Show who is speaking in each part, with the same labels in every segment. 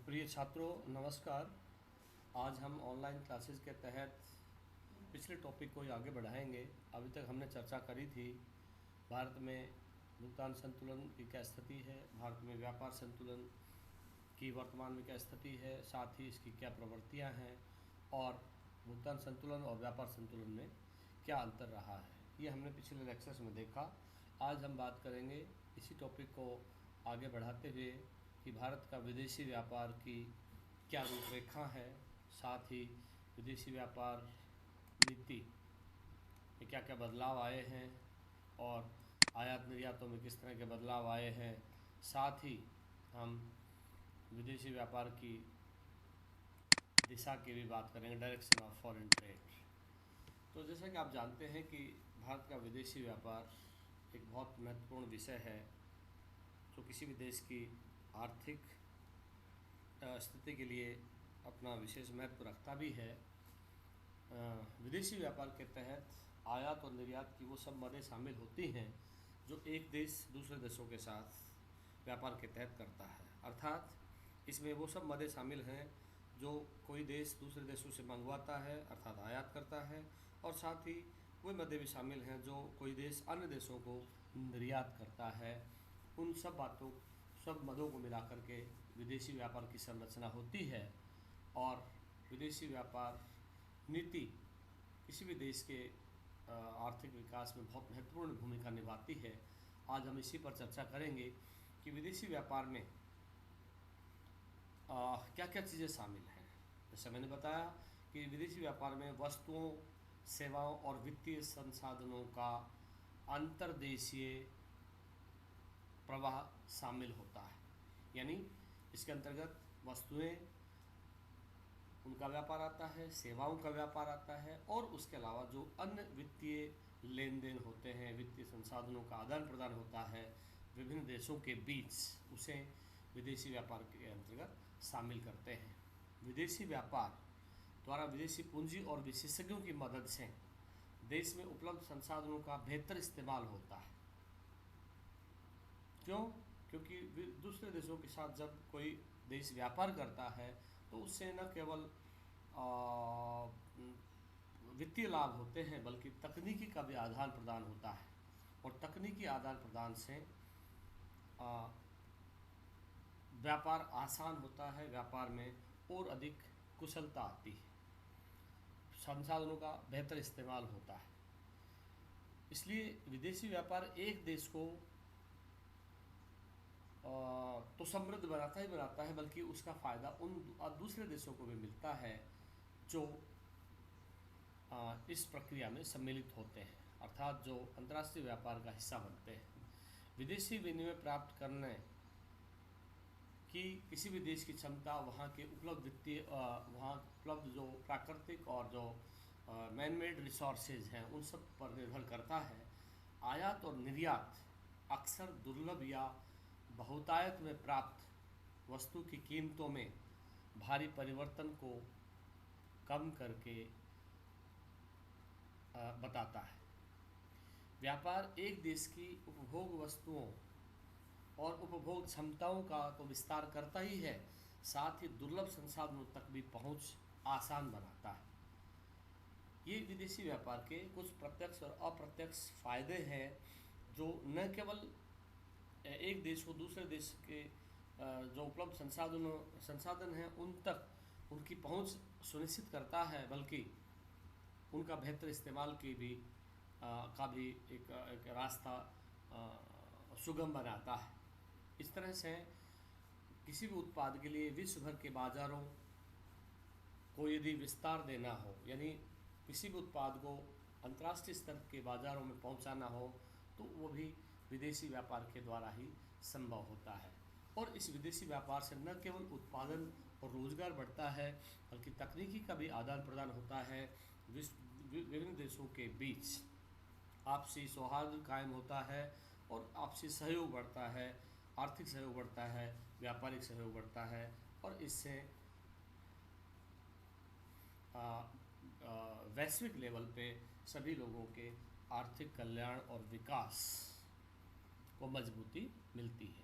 Speaker 1: प्रिय छात्रों नमस्कार। आज हम ऑनलाइन क्लासेस के तहत पिछले टॉपिक को आगे बढ़ाएंगे। अभी तक हमने चर्चा करी थी भारत में भुगतान संतुलन की क्या स्थिति है, भारत में व्यापार संतुलन की वर्तमान में क्या स्थिति है, साथ ही इसकी क्या प्रवृत्तियां हैं और भुगतान संतुलन और व्यापार संतुलन में क्या अंतर रहा है, ये हमने पिछले लेक्चर्स में देखा। आज हम बात करेंगे इसी टॉपिक को आगे बढ़ाते हुए कि भारत का विदेशी व्यापार की क्या रूपरेखा है, साथ ही विदेशी व्यापार नीति में क्या क्या बदलाव आए हैं और आयात निर्यातों में किस तरह के बदलाव आए हैं। साथ ही हम विदेशी व्यापार की दिशा की भी बात करेंगे, डायरेक्शन ऑफ फॉरेन ट्रेड। तो जैसा कि आप जानते हैं कि भारत का विदेशी व्यापार एक बहुत महत्वपूर्ण विषय है जो किसी भी देश की आर्थिक स्थिति के लिए अपना विशेष महत्व रखता भी है। विदेशी व्यापार के तहत आयात और निर्यात की वो सब मदें शामिल होती हैं जो एक देश दूसरे देशों के साथ व्यापार के तहत करता है। अर्थात इसमें वो सब मदें शामिल हैं जो कोई देश दूसरे देशों से मंगवाता है अर्थात आयात करता है, और साथ ही वे मदें भी शामिल हैं जो कोई देश अन्य देशों को निर्यात करता है। उन सब मदों को मिलाकर के विदेशी व्यापार की संरचना होती है और विदेशी व्यापार नीति किसी भी देश के आर्थिक विकास में बहुत महत्वपूर्ण भूमिका निभाती है। आज हम इसी पर चर्चा करेंगे कि विदेशी व्यापार में क्या क्या चीज़ें शामिल हैं। जैसे मैंने बताया कि विदेशी व्यापार में वस्तुओं, सेवाओं और वित्तीय संसाधनों का अंतर्देशीय प्रवाह शामिल होता है, यानी इसके अंतर्गत वस्तुएं उनका व्यापार आता है, सेवाओं का व्यापार आता है और उसके अलावा जो अन्य वित्तीय लेन देन होते हैं, वित्तीय संसाधनों का आदान प्रदान होता है विभिन्न देशों के बीच, उसे विदेशी व्यापार के अंतर्गत शामिल करते हैं। विदेशी व्यापार द्वारा विदेशी पूंजी और विशेषज्ञों की मदद से देश में उपलब्ध संसाधनों का बेहतर इस्तेमाल होता है। क्यों? क्योंकि दूसरे देशों के साथ जब कोई देश व्यापार करता है तो उससे न केवल वित्तीय लाभ होते हैं बल्कि तकनीकी का भी आदान प्रदान होता है, और तकनीकी आदान प्रदान से व्यापार आसान होता है, व्यापार में और अधिक कुशलता आती है, संसाधनों का बेहतर इस्तेमाल होता है। इसलिए विदेशी व्यापार एक देश को तो समृद्ध बनाता ही बनाता है बल्कि उसका फ़ायदा उन दूसरे देशों को भी मिलता है जो इस प्रक्रिया में सम्मिलित होते हैं, अर्थात जो अंतर्राष्ट्रीय व्यापार का हिस्सा बनते हैं। विदेशी विनिमय प्राप्त करने की किसी भी देश की क्षमता वहाँ के उपलब्ध वित्तीय वहाँ उपलब्ध जो प्राकृतिक और जो मैन मेड रिसोर्सेज हैं उन सब पर निर्भर करता है। आयात और निर्यात अक्सर दुर्लभ या बहुतायत में प्राप्त वस्तु की कीमतों में भारी परिवर्तन को कम करके बताता है। व्यापार एक देश की उपभोग वस्तुओं और उपभोग क्षमताओं का तो विस्तार करता ही है, साथ ही दुर्लभ संसाधनों तक भी पहुंच आसान बनाता है। ये विदेशी व्यापार के कुछ प्रत्यक्ष और अप्रत्यक्ष फायदे हैं जो न केवल एक देश को दूसरे देश के जो उपलब्ध संसाधन हैं उन तक उनकी पहुंच सुनिश्चित करता है, बल्कि उनका बेहतर इस्तेमाल की भी का भी एक रास्ता सुगम बनाता है। इस तरह से किसी भी उत्पाद के लिए विश्व भर के बाज़ारों को यदि विस्तार देना हो, यानी किसी भी उत्पाद को अंतर्राष्ट्रीय स्तर के बाज़ारों में पहुंचाना हो, तो वो भी विदेशी व्यापार के द्वारा ही संभव होता है। और इस विदेशी व्यापार से न केवल उत्पादन और रोजगार बढ़ता है बल्कि तकनीकी का भी आदान प्रदान होता है। विभिन्न देशों के बीच आपसी सौहार्द कायम होता है और आपसी सहयोग बढ़ता है, आर्थिक सहयोग बढ़ता है, व्यापारिक सहयोग बढ़ता है, और इससे वैश्विक लेवल पे सभी लोगों के आर्थिक कल्याण और विकास को मजबूती मिलती है।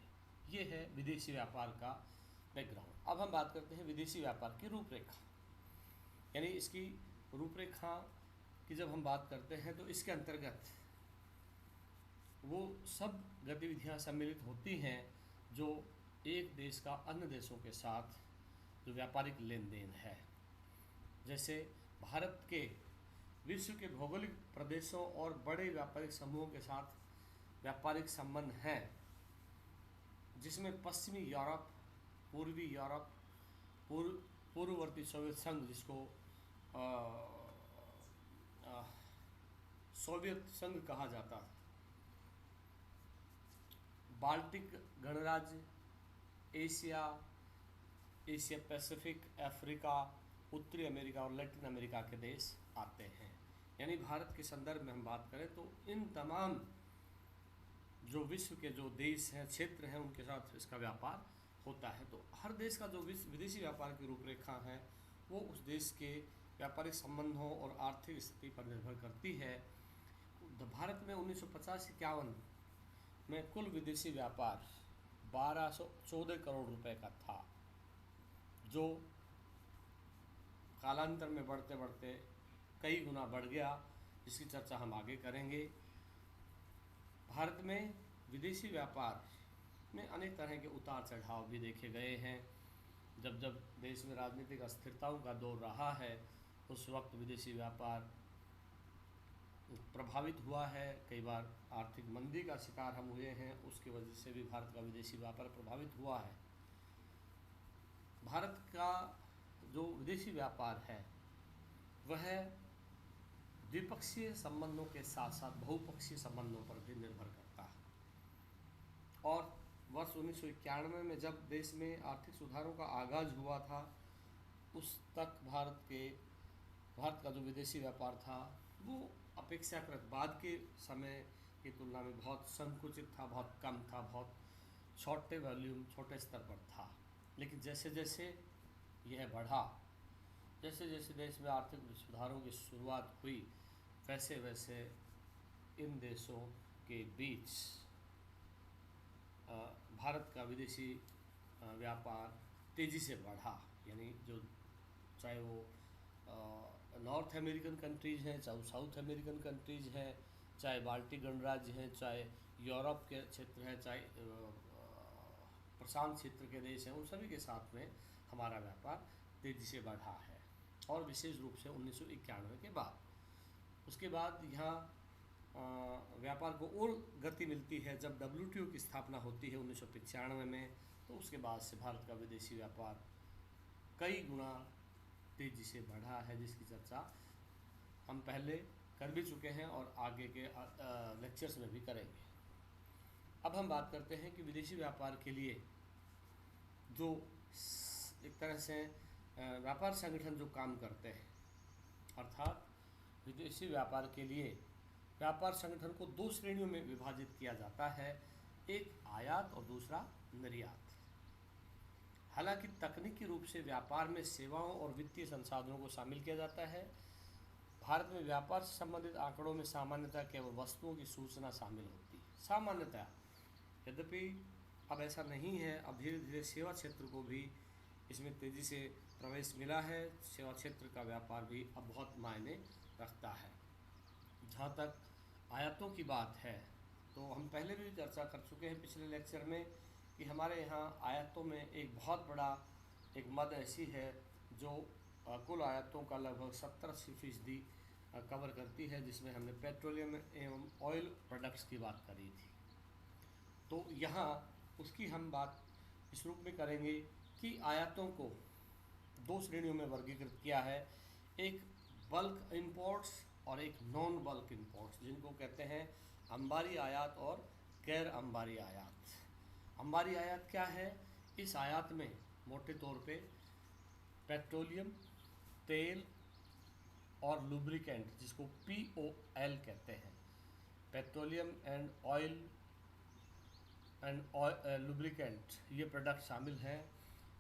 Speaker 1: ये है विदेशी व्यापार का बैकग्राउंड। अब हम बात करते हैं विदेशी व्यापार की रूपरेखा, यानी इसकी रूपरेखा की जब हम बात करते हैं तो इसके अंतर्गत वो सब गतिविधियां सम्मिलित होती हैं जो एक देश का अन्य देशों के साथ जो व्यापारिक लेन देन है। जैसे भारत के विश्व के भौगोलिक प्रदेशों और बड़े व्यापारिक समूहों के साथ व्यापारिक संबंध हैं, जिसमें पश्चिमी यूरोप, पूर्वी यूरोप, पूर्ववर्ती सोवियत संघ, जिसको सोवियत संघ कहा जाता है, बाल्टिक गणराज्य, एशिया पैसिफिक, अफ्रीका, उत्तरी अमेरिका और लैटिन अमेरिका के देश आते हैं। यानी भारत के संदर्भ में हम बात करें तो इन तमाम जो विश्व के जो देश हैं, क्षेत्र हैं, उनके साथ इसका व्यापार होता है। तो हर देश का जो विदेशी व्यापार की रूपरेखा है वो उस देश के व्यापारिक संबंधों और आर्थिक स्थिति पर निर्भर करती है। भारत में 1950-51 में कुल विदेशी व्यापार 1214 करोड़ रुपए का था, जो कालांतर में बढ़ते बढ़ते कई गुना बढ़ गया, जिसकी चर्चा हम आगे करेंगे। भारत में विदेशी व्यापार में अनेक तरह के उतार चढ़ाव भी देखे गए हैं। जब जब देश में राजनीतिक अस्थिरताओं का दौर रहा है, उस वक्त विदेशी व्यापार प्रभावित हुआ है। कई बार आर्थिक मंदी का शिकार हम हुए हैं, उसकी वजह से भी भारत का विदेशी व्यापार प्रभावित हुआ है। भारत का जो विदेशी व्यापार है वह द्विपक्षीय संबंधों के साथ साथ बहुपक्षीय संबंधों पर भी निर्भर करता है। और वर्ष 1991 में जब देश में आर्थिक सुधारों का आगाज हुआ था, उस तक भारत का जो विदेशी व्यापार था वो अपेक्षाकृत बाद के समय की तुलना में बहुत संकुचित था, बहुत कम था, बहुत छोटे वॉल्यूम, छोटे स्तर पर था। लेकिन जैसे जैसे यह बढ़ा, जैसे जैसे देश में आर्थिक सुधारों की शुरुआत हुई, वैसे वैसे इन देशों के बीच भारत का विदेशी व्यापार तेज़ी से बढ़ा। यानी जो चाहे वो नॉर्थ अमेरिकन कंट्रीज़ हैं, चाहे साउथ अमेरिकन कंट्रीज़ हैं, चाहे बाल्टिक गणराज्य हैं, चाहे यूरोप के क्षेत्र हैं, चाहे प्रशांत क्षेत्र के देश हैं, उन सभी के साथ में हमारा व्यापार तेज़ी से बढ़ा है। और विशेष रूप से 1991 के बाद, उसके बाद यहाँ व्यापार को और गति मिलती है जब WTO की स्थापना होती है 1995 में। तो उसके बाद से भारत का विदेशी व्यापार कई गुना तेज़ी से बढ़ा है, जिसकी चर्चा हम पहले कर भी चुके हैं और आगे के लेक्चर्स में भी करेंगे। अब हम बात करते हैं कि विदेशी व्यापार के लिए जो एक तरह से व्यापार संगठन जो काम करते हैं, अर्थात विदेशी व्यापार के लिए व्यापार संगठन को दो श्रेणियों में विभाजित किया जाता है, एक आयात और दूसरा निर्यात। हालांकि तकनीकी रूप से व्यापार में सेवाओं और वित्तीय संसाधनों को शामिल किया जाता है। भारत में व्यापार से संबंधित आंकड़ों में सामान्यतः केवल वस्तुओं की सूचना शामिल होती है, सामान्यतः। यद्यपि अब ऐसा नहीं है, अब धीरे धीरे सेवा क्षेत्र को भी इसमें तेज़ी से प्रवेश मिला है। सेवा क्षेत्र का व्यापार भी अब बहुत मायने रखता है। जहाँ तक आयातों की बात है, तो हम पहले भी चर्चा कर चुके हैं पिछले लेक्चर में कि हमारे यहाँ आयातों में एक बहुत बड़ा एक मद ऐसी है जो कुल आयातों का लगभग 70-80% कवर करती है, जिसमें हमने पेट्रोलियम एवं ऑयल प्रोडक्ट्स की बात करी थी। तो यहाँ उसकी हम बात इस रूप में करेंगे कि आयातों को दो श्रेणियों में वर्गीकृत किया है, एक बल्क इंपोर्ट्स और एक नॉन बल्क इंपोर्ट्स, जिनको कहते हैं अंबारी आयात और गैर अंबारी आयात। अंबारी आयात क्या है? इस आयात में मोटे तौर पे पेट्रोलियम, तेल और लुब्रिकेंट, जिसको POL कहते हैं, petroleum and oil and lubricant, ये प्रोडक्ट शामिल हैं।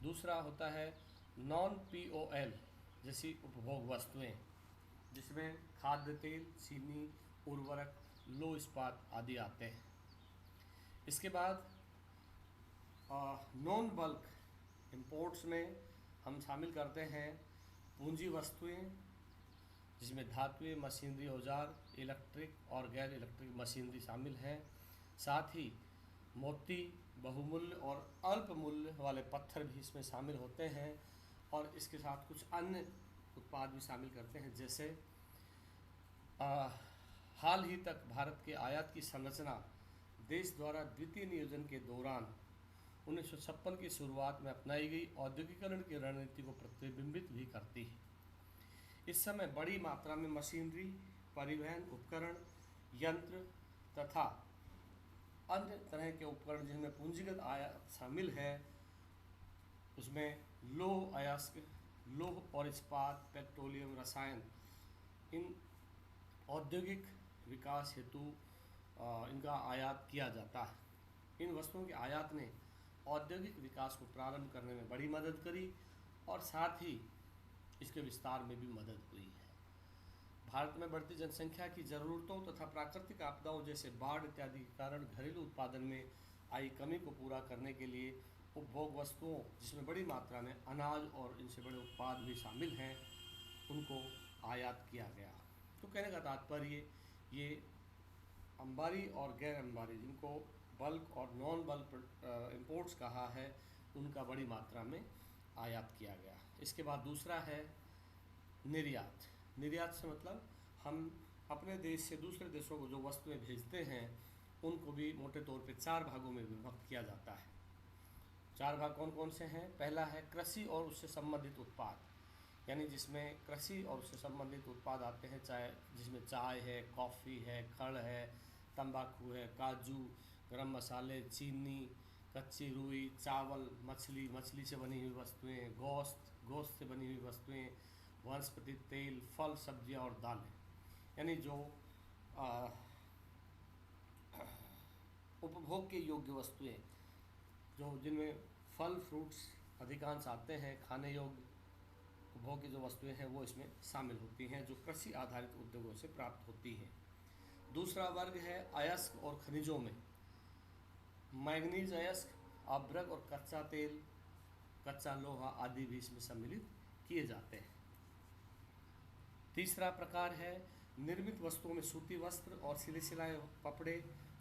Speaker 1: दूसरा होता है नॉन POL जैसी उपभोग वस्तुएं, जिसमें खाद्य तेल, चीनी, उर्वरक, लो इस्पात आदि आते हैं। इसके बाद नॉन बल्क इंपोर्ट्स में हम शामिल करते हैं पूंजी वस्तुएं, जिसमें धातुएं, मशीनरी, औजार, इलेक्ट्रिक और गैर इलेक्ट्रिक मशीनरी शामिल हैं। साथ ही मोती, बहुमूल्य और अल्प मूल्य वाले पत्थर भी इसमें शामिल होते हैं। और इसके साथ कुछ अन्य उत्पाद भी शामिल करते हैं, जैसे हाल ही तक भारत के आयात की संरचना देश द्वारा द्वितीय नियोजन के दौरान 1956 की शुरुआत में अपनाई गई औद्योगिकरण की रणनीति को प्रतिबिंबित भी करती है। इस समय बड़ी मात्रा में मशीनरी, परिवहन उपकरण, यंत्र तथा अन्य तरह के उपकरण जिनमें पूंजीगत आयात शामिल है, उसमें लौह अयस्क, लौह और इस्पात, पेट्रोलियम, रसायन, इन औद्योगिक विकास हेतु इनका आयात किया जाता है। इन वस्तुओं के आयात ने औद्योगिक विकास को प्रारंभ करने में बड़ी मदद करी और साथ ही इसके विस्तार में भी मदद हुई है। भारत में बढ़ती जनसंख्या की ज़रूरतों तथा प्राकृतिक आपदाओं जैसे बाढ़ इत्यादि के कारण घरेलू उत्पादन में आई कमी को पूरा करने के लिए उपभोग वस्तुओं, जिसमें बड़ी मात्रा में अनाज और इनसे बड़े उत्पाद भी शामिल हैं, उनको आयात किया गया। तो कहने का तात्पर्य ये अंबारी और गैर अंबारी, जिनको बल्क और नॉन बल्क इंपोर्ट्स कहा है, उनका बड़ी मात्रा में आयात किया गया। इसके बाद दूसरा है निर्यात। निर्यात से मतलब हम अपने देश से दूसरे देशों को जो वस्तुएं भेजते हैं, उनको भी मोटे तौर पे 4 भागों में विभक्त किया जाता है। 4 भाग कौन कौन से हैं? पहला है कृषि और उससे संबंधित उत्पाद, यानी जिसमें कृषि और उससे संबंधित उत्पाद आते हैं, चाहे जिसमें चाय है, कॉफ़ी है, खड़ है, तंबाकू है, काजू, गरम मसाले, चीनी, कच्ची रुई, चावल, मछली, मछली से बनी हुई वस्तुएं, गोश्त से बनी हुई वस्तुएं, वनस्पति तेल, फल, सब्जियां और दालें, यानी जो उपभोग के योग्य वस्तुएं, जो जिनमें फल फ्रूट्स अधिकांश आते हैं, खाने योग्य उपभोग की जो वस्तुएं हैं वो इसमें शामिल होती हैं, जो कृषि आधारित उद्योगों से प्राप्त होती हैं। दूसरा वर्ग है अयस्क और खनिजों में मैग्नीज अयस्क, अभ्रक और कच्चा तेल, कच्चा लोहा आदि भी इसमें सम्मिलित किए जाते हैं। तीसरा प्रकार है निर्मित वस्तुओं में सूती वस्त्र और सिले सिलाए कपड़े,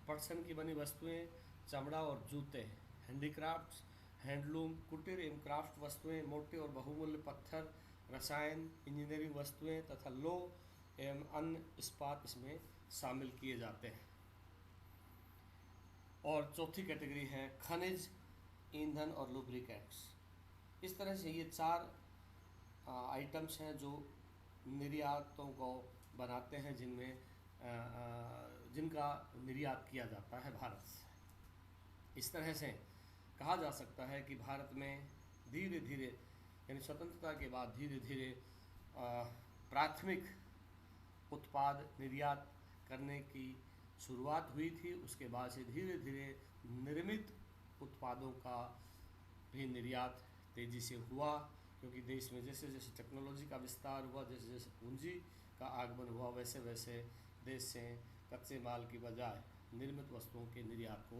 Speaker 1: पटसन की बनी वस्तुएं, चमड़ा और जूते, हैंडीक्राफ्ट्स, हैंडलूम, कुटीर एवं क्राफ्ट वस्तुएं, मोटे और बहुमूल्य पत्थर, रसायन, इंजीनियरिंग वस्तुएं तथा लौह एवं अन्य इस्पात इसमें शामिल किए जाते हैं। और चौथी कैटेगरी है खनिज, ईंधन और लुब्रिकेंट्स। इस तरह से ये 4 आइटम्स हैं जो निर्यातों को बनाते हैं, जिनका निर्यात किया जाता है भारत से। इस तरह से कहा जा सकता है कि भारत में धीरे धीरे, यानी स्वतंत्रता के बाद धीरे धीरे प्राथमिक उत्पाद निर्यात करने की शुरुआत हुई थी। उसके बाद से धीरे धीरे निर्मित उत्पादों का भी निर्यात तेज़ी से हुआ, क्योंकि देश में जैसे जैसे टेक्नोलॉजी का विस्तार हुआ, जैसे जैसे पूंजी का आगमन हुआ, वैसे वैसे देश से कच्चे माल की बजाय निर्मित वस्तुओं के निर्यात को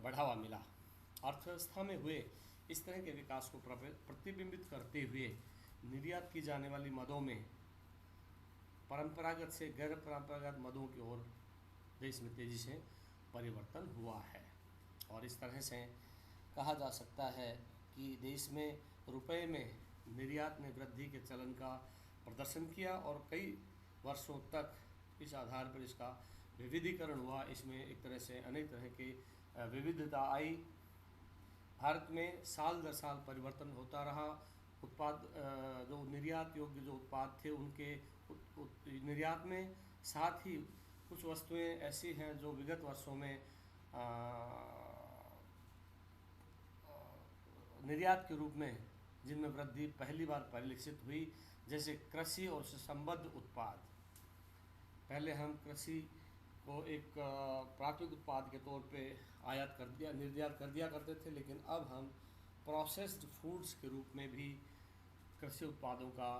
Speaker 1: बढ़ावा मिला। अर्थव्यवस्था में हुए इस तरह के विकास को प्रतिबिंबित करते हुए निर्यात की जाने वाली मदों में परंपरागत से गैर परंपरागत मदों की ओर देश में तेज़ी से परिवर्तन हुआ है। और इस तरह से कहा जा सकता है कि देश में रुपए में निर्यात ने वृद्धि के चलन का प्रदर्शन किया और कई वर्षों तक इस आधार पर इसका विविधीकरण हुआ। इसमें एक तरह से अनेक तरह की विविधता आई। भारत में साल दर साल परिवर्तन होता रहा। उत्पाद जो निर्यात योग्य जो उत्पाद थे उनके निर्यात में, साथ ही कुछ वस्तुएं ऐसी हैं जो विगत वर्षों में निर्यात के रूप में जिनमें वृद्धि पहली बार परिलक्षित हुई, जैसे कृषि और उससे संबद्ध उत्पाद। पहले हम कृषि को एक प्राथमिक उत्पाद के तौर पे निर्यात कर दिया करते थे, लेकिन अब हम प्रोसेस्ड फूड्स के रूप में भी कृषि उत्पादों का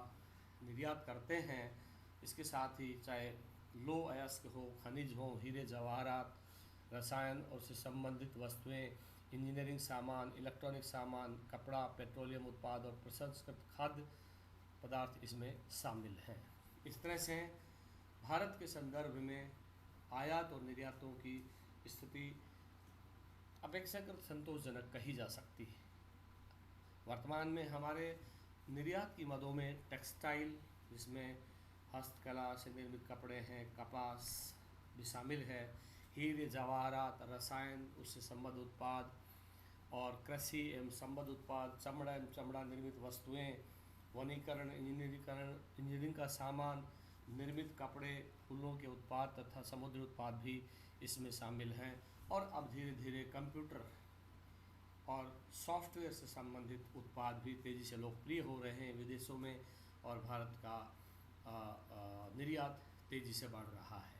Speaker 1: निर्यात करते हैं। इसके साथ ही चाहे लौह अयस्क हो, खनिज हो, हीरे जवाहरात, रसायन और उससे संबंधित वस्तुएं, इंजीनियरिंग सामान, इलेक्ट्रॉनिक सामान, कपड़ा, पेट्रोलियम उत्पाद और प्रसंस्कृत खाद्य पदार्थ इसमें शामिल हैं। इस तरह से भारत के संदर्भ में आयात और निर्यातों की स्थिति अपेक्षाकृत संतोषजनक कही जा सकती है। वर्तमान में हमारे निर्यात की मदों में टेक्सटाइल, जिसमें हस्तकला से निर्मित कपड़े हैं, कपास भी शामिल है, हीरे जवाहरात, रसायन, उससे संबद्ध उत्पाद और कृषि एवं संबद्ध उत्पाद, चमड़ा एवं चमड़ा निर्मित वस्तुएं, वनीकरण, इंजीनियरिंग का सामान, निर्मित कपड़े, फूलों के उत्पाद तथा समुद्री उत्पाद भी इसमें शामिल हैं। और अब धीरे धीरे कंप्यूटर और सॉफ्टवेयर से संबंधित उत्पाद भी तेज़ी से लोकप्रिय हो रहे हैं विदेशों में, और भारत का निर्यात तेज़ी से बढ़ रहा है।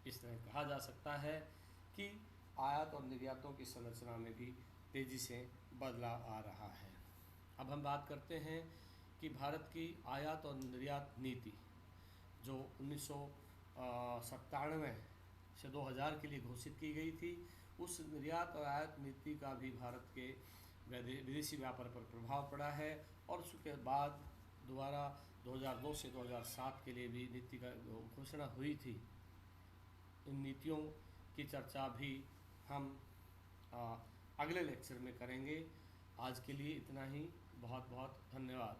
Speaker 1: इस तरह कहा जा सकता है कि आयात और निर्यातों की संरचना में भी तेज़ी से बदलाव आ रहा है। अब हम बात करते हैं कि भारत की आयात और निर्यात नीति जो 1997 से 2000 के लिए घोषित की गई थी, उस निर्यात और आयात नीति का भी भारत के विदेशी व्यापार पर प्रभाव पड़ा है। और उसके बाद दोबारा 2002 से 2007 के लिए भी नीति का घोषणा हुई थी। इन नीतियों की चर्चा भी हम अगले लेक्चर में करेंगे। आज के लिए इतना ही। बहुत बहुत धन्यवाद।